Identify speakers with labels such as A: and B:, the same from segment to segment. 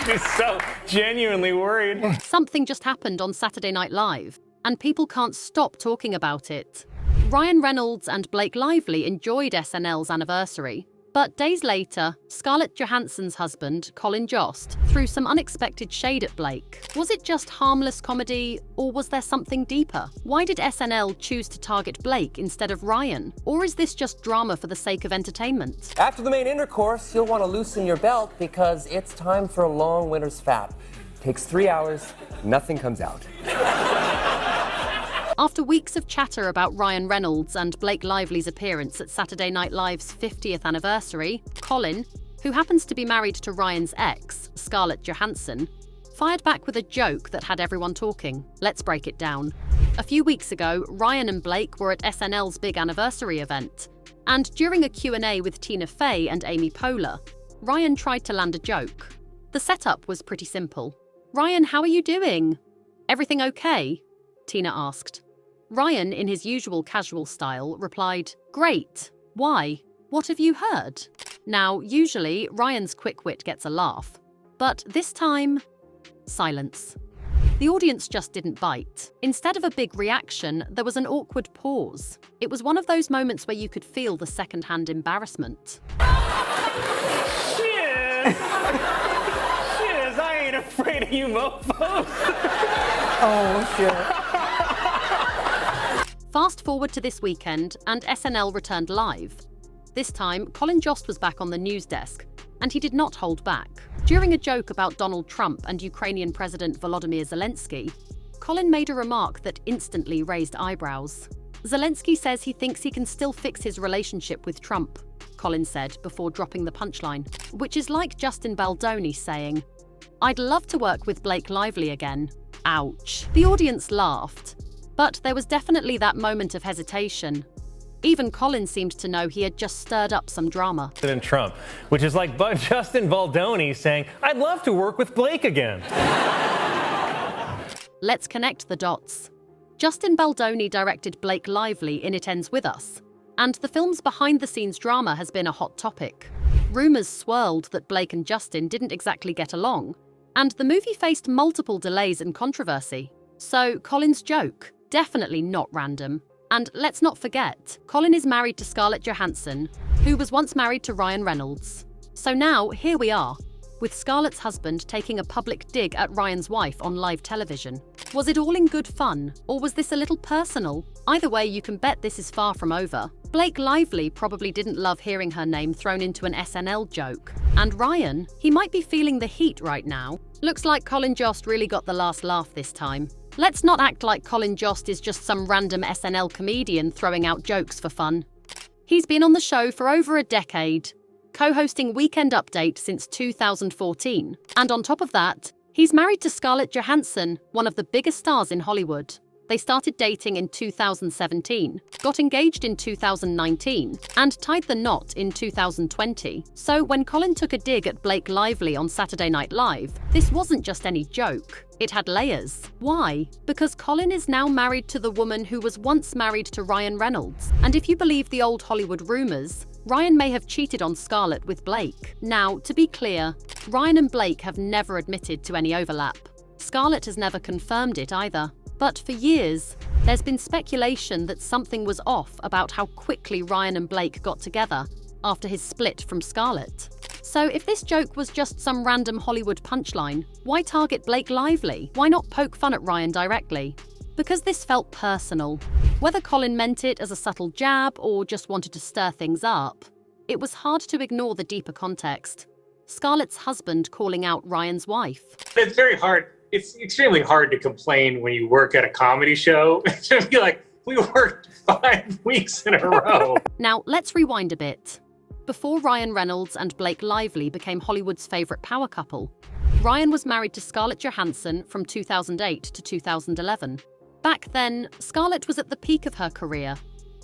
A: She's so genuinely worried.
B: Something just happened on Saturday Night Live, and people can't stop talking about it. Ryan Reynolds and Blake Lively enjoyed SNL's anniversary, but days later, Scarlett Johansson's husband, Colin Jost, threw some unexpected shade at Blake. Was it just harmless comedy, or was there something deeper? Why did SNL choose to target Blake instead of Ryan? Or is this just drama for the sake of entertainment?
C: After the main intercourse, you'll want to loosen your belt because it's time for a long winter's fap. Takes 3 hours, nothing comes out.
B: After weeks of chatter about Ryan Reynolds and Blake Lively's appearance at Saturday Night Live's 50th anniversary, Colin, who happens to be married to Ryan's ex, Scarlett Johansson, fired back with a joke that had everyone talking. Let's break it down. A few weeks ago, Ryan and Blake were at SNL's big anniversary event, and during a Q&A with Tina Fey and Amy Poehler, Ryan tried to land a joke. The setup was pretty simple. "Ryan, how are you doing? Everything okay?" Tina asked. Ryan, in his usual casual style, replied, "Great. Why? What have you heard?" Now, usually, Ryan's quick wit gets a laugh. But this time, silence. The audience just didn't bite. Instead of a big reaction, there was an awkward pause. It was one of those moments where you could feel the second-hand embarrassment.
A: Shiz! Shiz, I ain't afraid of you mofos.
C: Oh, shit.
B: Fast forward to this weekend, and SNL returned live. This time, Colin Jost was back on the news desk, and he did not hold back. During a joke about Donald Trump and Ukrainian President Volodymyr Zelensky, Colin made a remark that instantly raised eyebrows. Zelensky says he thinks he can still fix his relationship with Trump, Colin said before dropping the punchline, which is like Justin Baldoni saying, "I'd love to work with Blake Lively again." Ouch. The audience laughed. But there was definitely that moment of hesitation. Even Colin seemed to know he had just stirred up some drama.
A: President Trump, which is like Justin Baldoni saying, "I'd love to work with Blake again."
B: Let's connect the dots. Justin Baldoni directed Blake Lively in It Ends With Us, and the film's behind-the-scenes drama has been a hot topic. Rumours swirled that Blake and Justin didn't exactly get along, and the movie faced multiple delays and controversy. So Colin's joke, definitely not random. And let's not forget, Colin is married to Scarlett Johansson, who was once married to Ryan Reynolds. So now, here we are, with Scarlett's husband taking a public dig at Ryan's wife on live television. Was it all in good fun, or was this a little personal? Either way, you can bet this is far from over. Blake Lively probably didn't love hearing her name thrown into an SNL joke. And Ryan, he might be feeling the heat right now. Looks like Colin Jost really got the last laugh this time. Let's not act like Colin Jost is just some random SNL comedian throwing out jokes for fun. He's been on the show for over a decade, co-hosting Weekend Update since 2014. And on top of that, he's married to Scarlett Johansson, one of the biggest stars in Hollywood. They started dating in 2017, got engaged in 2019, and tied the knot in 2020. So when Colin took a dig at Blake Lively on Saturday Night Live, this wasn't just any joke. It had layers. Why? Because Colin is now married to the woman who was once married to Ryan Reynolds. And if you believe the old Hollywood rumors, Ryan may have cheated on Scarlett with Blake. Now, to be clear, Ryan and Blake have never admitted to any overlap. Scarlett has never confirmed it either. But for years, there's been speculation that something was off about how quickly Ryan and Blake got together after his split from Scarlett. So if this joke was just some random Hollywood punchline, why target Blake Lively? Why not poke fun at Ryan directly? Because this felt personal. Whether Colin meant it as a subtle jab or just wanted to stir things up, it was hard to ignore the deeper context. Scarlett's husband calling out Ryan's wife.
D: It's very hard. It's extremely hard to complain when you work at a comedy show. To be like, we worked 5 weeks in a row.
B: Now, let's rewind a bit. Before Ryan Reynolds and Blake Lively became Hollywood's favourite power couple, Ryan was married to Scarlett Johansson from 2008 to 2011. Back then, Scarlett was at the peak of her career,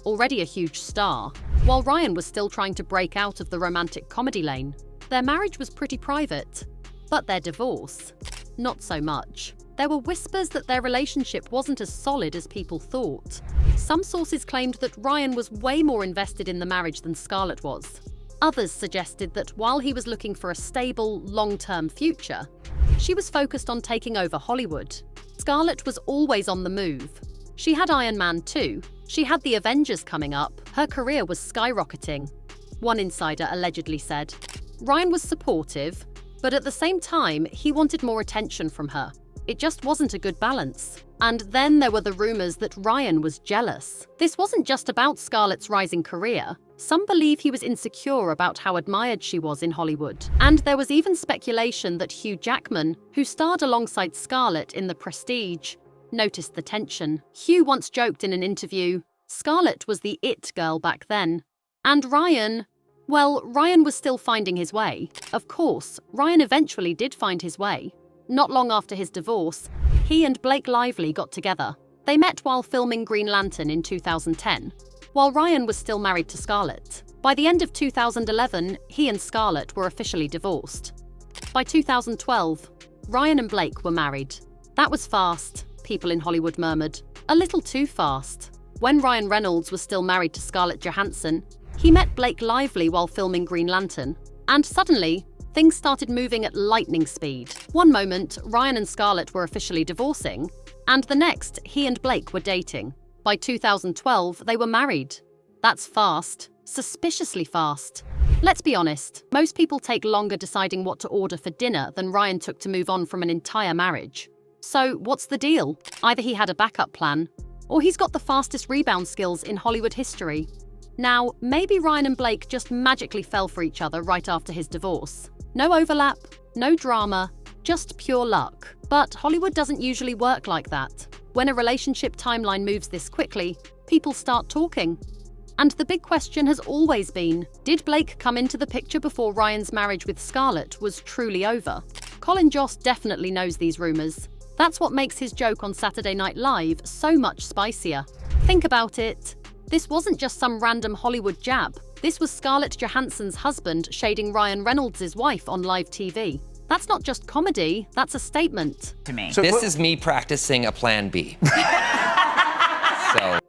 B: already a huge star, while Ryan was still trying to break out of the romantic comedy lane. Their marriage was pretty private, but their divorce, not so much. There were whispers that their relationship wasn't as solid as people thought. Some sources claimed that Ryan was way more invested in the marriage than Scarlett was. Others suggested that while he was looking for a stable, long-term future, she was focused on taking over Hollywood. Scarlett was always on the move. She had Iron Man 2, she had the Avengers coming up, her career was skyrocketing. One insider allegedly said. Ryan was supportive, but at the same time, he wanted more attention from her. It just wasn't a good balance. And then there were the rumors that Ryan was jealous. This wasn't just about Scarlett's rising career. Some believe he was insecure about how admired she was in Hollywood. And there was even speculation that Hugh Jackman, who starred alongside Scarlett in The Prestige, noticed the tension. Hugh once joked in an interview, Scarlett was the it girl back then. And Ryan, well, Ryan was still finding his way. Of course, Ryan eventually did find his way. Not long after his divorce, he and Blake Lively got together. They met while filming Green Lantern in 2010, while Ryan was still married to Scarlett. By the end of 2011, he and Scarlett were officially divorced. By 2012, Ryan and Blake were married. That was fast, people in Hollywood murmured. A little too fast. When Ryan Reynolds was still married to Scarlett Johansson, he met Blake Lively while filming Green Lantern, and suddenly, things started moving at lightning speed. One moment, Ryan and Scarlett were officially divorcing, and the next, he and Blake were dating. By 2012, they were married. That's fast. Suspiciously fast. Let's be honest, most people take longer deciding what to order for dinner than Ryan took to move on from an entire marriage. So, what's the deal? Either he had a backup plan, or he's got the fastest rebound skills in Hollywood history. Now, maybe Ryan and Blake just magically fell for each other right after his divorce. No overlap, no drama, just pure luck. But Hollywood doesn't usually work like that. When a relationship timeline moves this quickly, people start talking. And the big question has always been, did Blake come into the picture before Ryan's marriage with Scarlett was truly over? Colin Jost definitely knows these rumors. That's what makes his joke on Saturday Night Live so much spicier. Think about it. This wasn't just some random Hollywood jab. This was Scarlett Johansson's husband shading Ryan Reynolds' wife on live TV. That's not just comedy, that's a statement.
E: To me.
C: This is me practicing a plan B.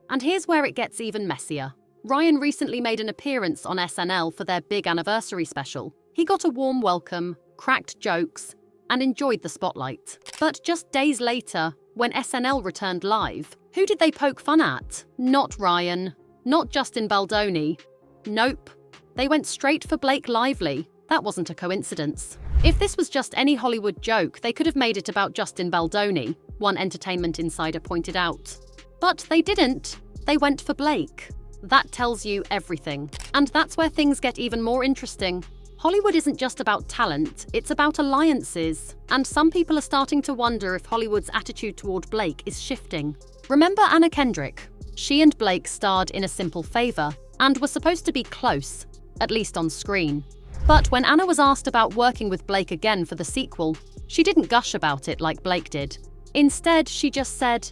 B: And here's where it gets even messier. Ryan recently made an appearance on SNL for their big anniversary special. He got a warm welcome, cracked jokes, and enjoyed the spotlight. But just days later, when SNL returned live, who did they poke fun at? Not Ryan, not Justin Baldoni. Nope. They went straight for Blake Lively. That wasn't a coincidence. If this was just any Hollywood joke, they could have made it about Justin Baldoni, one entertainment insider pointed out. But they didn't. They went for Blake. That tells you everything. And that's where things get even more interesting. Hollywood isn't just about talent, it's about alliances. And some people are starting to wonder if Hollywood's attitude toward Blake is shifting. Remember Anna Kendrick? She and Blake starred in A Simple Favor and were supposed to be close, at least on screen. But when Anna was asked about working with Blake again for the sequel, she didn't gush about it like Blake did. Instead, she just said,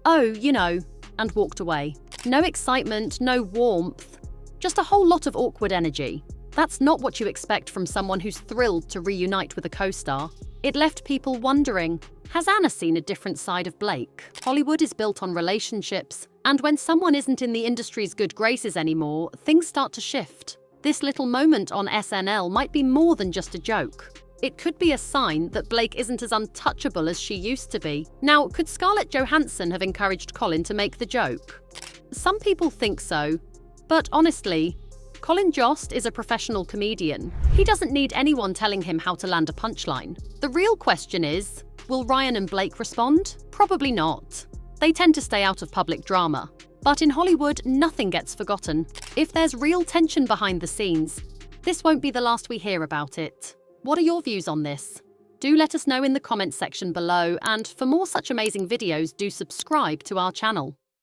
B: "Oh, you know," and walked away. No excitement, no warmth, just a whole lot of awkward energy. That's not what you expect from someone who's thrilled to reunite with a co-star. It left people wondering, has Anna seen a different side of Blake? Hollywood is built on relationships, and when someone isn't in the industry's good graces anymore, things start to shift. This little moment on SNL might be more than just a joke. It could be a sign that Blake isn't as untouchable as she used to be. Now, could Scarlett Johansson have encouraged Colin to make the joke? Some people think so, but honestly, Colin Jost is a professional comedian. He doesn't need anyone telling him how to land a punchline. The real question is, will Ryan and Blake respond? Probably not. They tend to stay out of public drama. But in Hollywood, nothing gets forgotten. If there's real tension behind the scenes, this won't be the last we hear about it. What are your views on this? Do let us know in the comments section below, and for more such amazing videos, do subscribe to our channel.